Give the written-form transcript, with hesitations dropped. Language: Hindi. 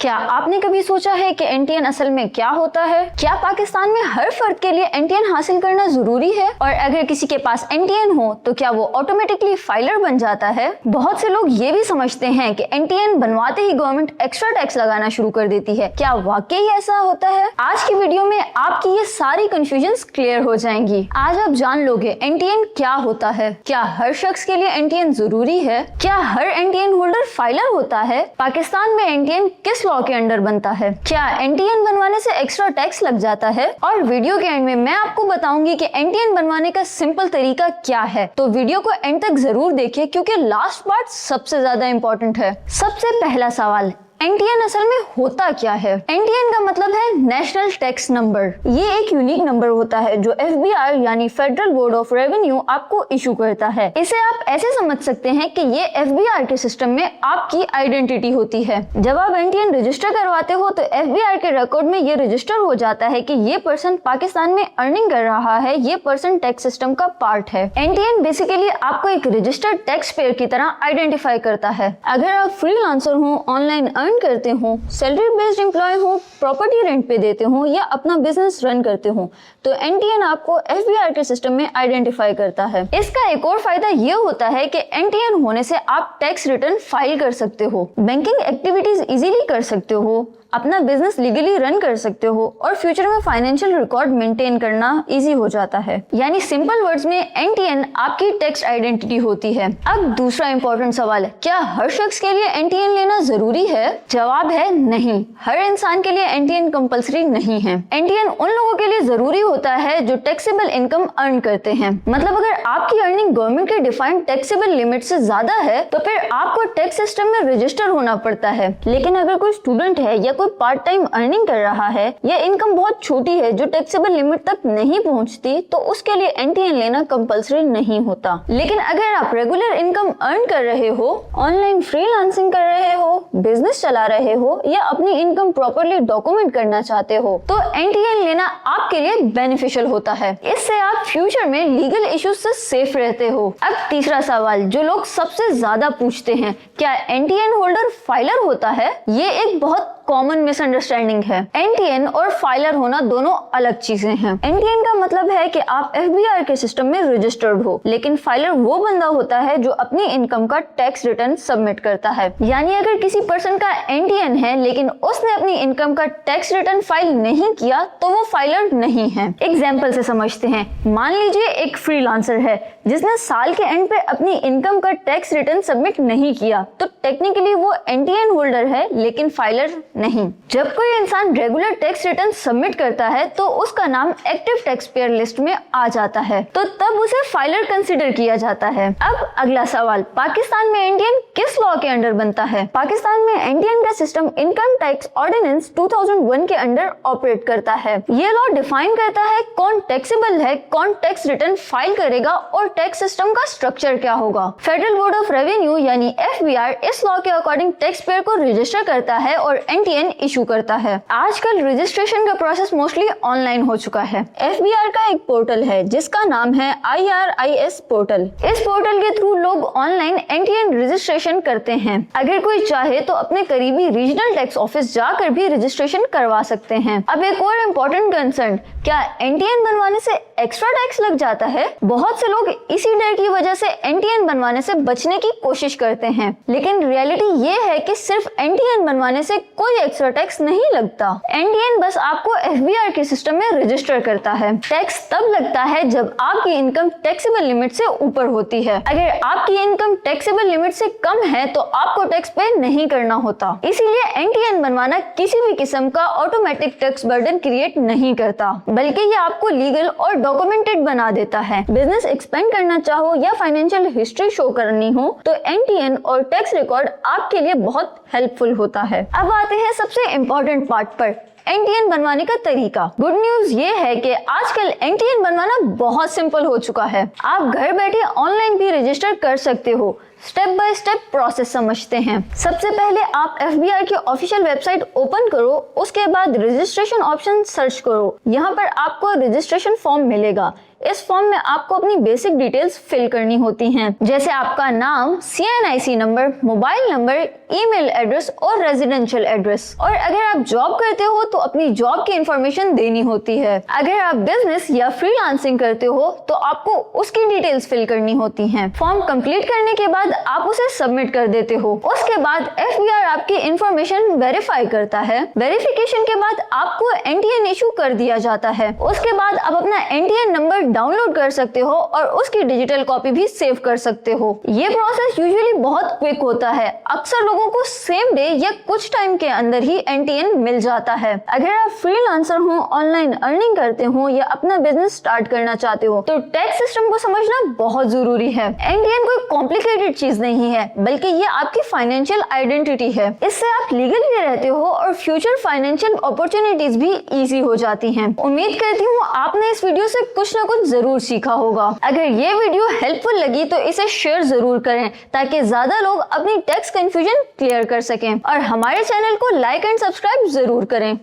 क्या आपने कभी सोचा है कि एनटीएन असल में क्या होता है? क्या पाकिस्तान में हर फर्द के लिए एनटीएन हासिल करना जरूरी है? और अगर किसी के पास एनटीएन हो तो क्या वो ऑटोमेटिकली फाइलर बन जाता है? बहुत से लोग ये भी समझते हैं कि एनटीएन बनवाते ही गवर्नमेंट एक्स्ट्रा टैक्स लगाना शुरू कर देती है। क्या वाकई ऐसा होता है? आज की वीडियो में आपकी ये सारी कंफ्यूजन्स क्लियर हो जाएंगी। आज आप जान लोगे एनटीएन क्या होता है, क्या हर शख्स के लिए एनटीएन जरूरी है, क्या हर एनटीएन होल्डर फाइलर होता है, पाकिस्तान में एनटीएन किस लॉ के अंडर बनता है, क्या एनटीएन बनवाने से एक्स्ट्रा टैक्स लग जाता है, और वीडियो के एंड में मैं आपको बताऊंगी कि एनटीएन बनवाने का सिंपल तरीका क्या है। तो वीडियो को एंड तक जरूर देखिए क्योंकि लास्ट पार्ट सबसे ज्यादा इंपॉर्टेंट है। सबसे पहला सवाल, एनटीएन असल में होता क्या है? एनटीएन का मतलब है नेशनल टैक्स नंबर। ये एक यूनिक नंबर होता है जो एफबीआर यानी फेडरल बोर्ड ऑफ रेवेन्यू आपको इशू करता है। इसे आप ऐसे समझ सकते हैं कि ये एफबीआर के सिस्टम में आपकी आइडेंटिटी होती है। जब आप एनटीएन रजिस्टर करवाते हो तो एफबीआर के रिकॉर्ड में ये रजिस्टर हो जाता है कि ये पर्सन पाकिस्तान में अर्निंग कर रहा है, ये पर्सन टैक्स सिस्टम का पार्ट है। एनटीएन बेसिकली आपको एक रजिस्टर्ड टैक्स पेयर की तरह आइडेंटिफाई करता है। अगर आप फ्रीलांसर हो, ऑनलाइन अर्न करते हो, सैलरी बेस्ड एम्प्लॉय हो, प्रॉपर्टी रेंट पे देते हो या अपना बिजनेस रन करते हो तो एनटीएन आपको एफबीआर के सिस्टम में आइडेंटिफाई करता है। इसका एक और फायदा ये होता है कि एनटीएन होने से आप टैक्स रिटर्न फाइल कर सकते हो, बैंकिंग एक्टिविटीज इजीली कर सकते हो, अपना बिजनेस लीगली रन कर सकते हो और फ्यूचर में फाइनेंशियल रिकॉर्ड मेंटेन करना इजी हो जाता है। यानी सिंपल वर्ड्स में एनटीएन आपकी टैक्स आइडेंटिटी होती है। अब दूसरा इंपॉर्टेंट सवाल है, क्या हर शख्स के लिए एनटीएन लेना जरूरी है? जवाब है नहीं, हर इंसान के लिए एनटीएन कंपलसरी नहीं है। एनटीएन उन लोगों के लिए जरूरी होता है जो टैक्सेबल इनकम अर्न करते हैं। मतलब अगर आपकी अर्निंग गवर्नमेंट के डिफाइंड टैक्सेबल लिमिट से ज्यादा है तो फिर आपको टैक्स सिस्टम में रजिस्टर होना पड़ता है। लेकिन अगर कोई स्टूडेंट है या पार्ट टाइम अर्निंग कर रहा है या इनकम बहुत छोटी है जो टैक्सेबल लिमिट तक नहीं पहुंचती तो उसके लिए एनटीएन लेना कंपलसरी नहीं होता। लेकिन अगर आप रेगुलर इनकम अर्न कर रहे हो, ऑनलाइन फ्रीलांसिंग कर रहे हो, बिजनेस चला रहे हो या अपनी इनकम प्रॉपर्ली डॉक्यूमेंट करना चाहते हो तो एनटीएन लेना आपके लिए बेनिफिशियल होता है। इससे आप फ्यूचर में लीगल इश्यूज से सेफ रहते हो। अब तीसरा सवाल जो लोग सबसे ज्यादा पूछते हैं, क्या एनटीएन होल्डर फाइलर होता है? ये एक बहुत कॉमन मिसअंडरस्टैंडिंग है। एनटीएन और फाइलर होना दोनों अलग चीजें हैं। एनटीएन का मतलब है कि आप एफबीआर के सिस्टम में रजिस्टर्ड हो, लेकिन फाइलर वो बंदा होता है जो अपनी इनकम का टैक्स रिटर्न सबमिट करता है। यानी अगर किसी पर्सन का एनटीएन है लेकिन उसने अपनी इनकम का टैक्स रिटर्न फाइल नहीं किया तो वो फाइलर नहीं है। एग्जाम्पल से समझते हैं, मान लीजिए एक फ्रीलांसर है जिसने साल के एंड पे अपनी इनकम का टैक्स रिटर्न सबमिट नहीं किया तो टेक्निकली वो एनटीएन होल्डर है लेकिन फाइलर नहीं। जब कोई इंसान रेगुलर टैक्स रिटर्न सबमिट करता है तो उसका नाम एक्टिव टैक्स पेयर लिस्ट में आ जाता है तो तब उसे फाइलर कंसीडर किया जाता है। अब अगला सवाल, पाकिस्तान में एनटीएन किस लॉ के अंडर बनता है? पाकिस्तान में एनटीएन का सिस्टम इनकम टैक्स ऑर्डिनेंस 2001 के अंडर ऑपरेट करता है। ये लॉ डिफाइन करता है कौन टैक्सेबल है, कौन टैक्स रिटर्न फाइल करेगा और टैक्स सिस्टम का स्ट्रक्चर क्या होगा। फेडरल बोर्ड ऑफ रेवेन्यू यानी एफबीआर इस लॉ के अकॉर्डिंग टैक्स पेयर को रजिस्टर करता है और एनटीएन इशू करता है। आजकल रजिस्ट्रेशन का प्रोसेस मोस्टली ऑनलाइन हो चुका है। एफबीआर का एक पोर्टल है जिसका नाम है IRIS पोर्टल। इस पोर्टल के थ्रू लोग ऑनलाइन एनटीएन रजिस्ट्रेशन करते हैं। अगर कोई चाहे तो अपने करीबी रीजनल टैक्स ऑफिस जाकर भी रजिस्ट्रेशन करवा सकते हैं। अब एक और इम्पोर्टेंट कंसर्न, क्या एनटीएन बनवाने से एक्स्ट्रा टैक्स लग जाता है? बहुत से लोग इसी डर की वजह से एनटीएन बनवाने से बचने की कोशिश करते हैं, लेकिन रियलिटी ये है कि सिर्फ एनटीएन बनवाने से कोई एक्स्ट्रा टैक्स नहीं लगता। एनटीएन बस आपको एफबीआर के सिस्टम में रजिस्टर करता है। टैक्स तब लगता है जब आपकी इनकम टैक्सेबल लिमिट से ऊपर होती है। अगर आपकी इनकम टैक्सेबल लिमिट से कम है तो आपको टैक्स पे नहीं करना होता। इसीलिए एनटीएन बनवाना किसी भी किस्म का ऑटोमेटिक टैक्स बर्डन क्रिएट नहीं करता, बल्कि ये आपको लीगल और डॉक्यूमेंटेड बना देता है। बिजनेस एक्सपेंड करना चाहो या फाइनेंशियल हिस्ट्री शो करनी हो तो एनटीएन और टैक्स रिकॉर्ड आपके लिए बहुत हेल्पफुल होता है। अब आते हैं सबसे इम्पोर्टेंट पार्ट पर, एनटीएन बनवाने का तरीका। गुड न्यूज ये है कि आजकल एनटीएन बनवाना बहुत सिंपल हो चुका है। आप घर बैठे ऑनलाइन भी रजिस्टर कर सकते हो। स्टेप बाय स्टेप प्रोसेस समझते हैं। सबसे पहले आप FBI की ऑफिशियल वेबसाइट ओपन करो, उसके बाद रजिस्ट्रेशन ऑप्शन सर्च करो। यहाँ पर आपको रजिस्ट्रेशन फॉर्म मिलेगा। इस फॉर्म में आपको अपनी बेसिक डिटेल्स फिल करनी होती हैं, जैसे आपका नाम, CNIC number, mobile number, email address और रेजिडेंशियल एड्रेस। और अगर आप जॉब करते हो तो अपनी जॉब की इंफॉर्मेशन देनी होती है। अगर आप बिजनेस या फ्रीलांसिंग करते हो तो आपको उसकी डिटेल्स फिल करनी होती हैं। फॉर्म कंप्लीट करने के बाद आप उसे सबमिट कर देते हो। उसके बाद FBI आपकी इंफॉर्मेशन वेरीफाई करता है। वेरिफिकेशन के बाद आपको NTN इशू कर दिया जाता है। उसके बाद आप अपना NTN नंबर डाउनलोड कर सकते हो और उसकी डिजिटल कॉपी भी सेव कर सकते हो। ये प्रोसेस यूजुअली बहुत क्विक होता है। अक्सर लोगों को सेम डे या कुछ टाइम के अंदर ही NTN मिल जाता है। अगर आप फ्रीलांसर हो, ऑनलाइन अर्निंग करते हो या अपना बिजनेस स्टार्ट करना चाहते हो तो टैक्स सिस्टम को समझना बहुत जरूरी है। NTN कोई कॉम्प्लिकेटेड चीज नहीं है, बल्कि ये आपकी फाइनेंशियल आइडेंटिटी है। इससे आप लीगली रहते हो और फ्यूचर फाइनेंशियल अपॉर्चुनिटीज भी इजी हो जाती हैं। उम्मीद करती हूँ आपने इस वीडियो से कुछ ना कुछ जरूर सीखा होगा। अगर ये वीडियो हेल्पफुल लगी तो इसे शेयर जरूर करें ताकि ज्यादा लोग अपनी टैक्स कंफ्यूजन क्लियर कर सकें और हमारे चैनल को लाइक एंड सब्सक्राइब जरूर करें।